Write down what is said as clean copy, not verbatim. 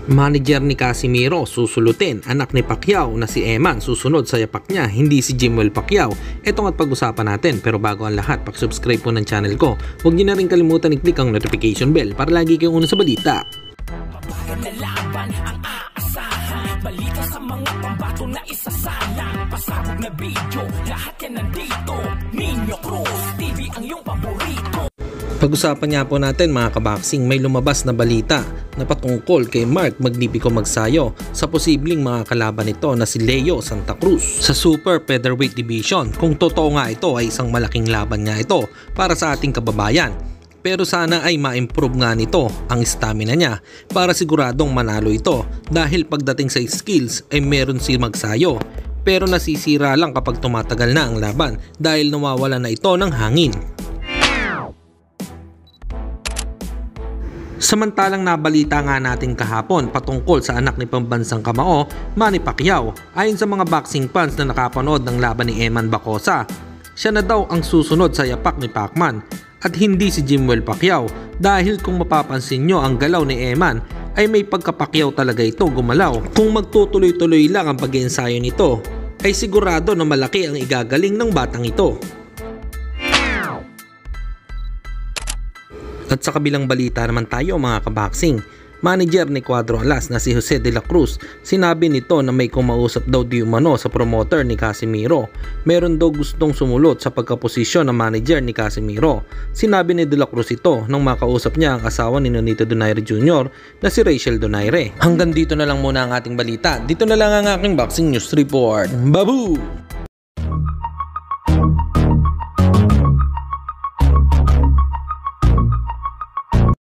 Manager ni Casimiro susulutin, anak ni Pacquiao na si Eman susunod sa yapak niya, hindi si Jimwell Pacquiao. Ito nga't pag-usapan natin, pero bago ang lahat, subscribe po ng channel ko. Huwag niyo na rin kalimutan i-click ang notification bell para lagi kayong una sa balita. Balita sa mga pambato na isasalang, pasabog na video, lahat yan nandito. Minyo Cruz TV ang iyong paborito. Pag-usapan niya po natin mga kaboxing, may lumabas na balita na patungkol kay Mark Magnifico Magsayo sa posibleng mga kalaban nito na si Leo Santa Cruz sa Super Featherweight Division. Kung totoo nga ito ay isang malaking laban nga ito para sa ating kababayan. Pero sana ay ma-improve nga nito ang stamina niya para siguradong manalo ito, dahil pagdating sa skills ay meron si Magsayo, pero nasisira lang kapag tumatagal na ang laban dahil nawawala na ito ng hangin. Samantalang nabalita nga natin kahapon patungkol sa anak ni pambansang kamao, Manny Pacquiao. Ayon sa mga boxing fans na nakapanood ng laban ni Eman Bacosa, siya na daw ang susunod sa yapak ni Pacman at hindi si Jimwell Pacquiao, dahil kung mapapansin nyo ang galaw ni Eman ay may pagka-Pacquiao talaga ito gumalaw. Kung magtutuloy-tuloy lang ang pag-iensayo nito ay sigurado na malaki ang igagaling ng batang ito. At sa kabilang balita naman tayo mga kaboxing, manager ni Cuadro Alas na si Jose de la Cruz, sinabi nito na may kumausap daw di umano sa promoter ni Casimiro. Meron daw gustong sumulot sa pagkaposisyon ng manager ni Casimiro. Sinabi ni de la Cruz ito nang makausap niya ang asawa ni Nonito Donaire Jr. na si Rachel Donaire. Hanggang dito na lang muna ang ating balita. Dito na lang ang aking boxing news report. Babu!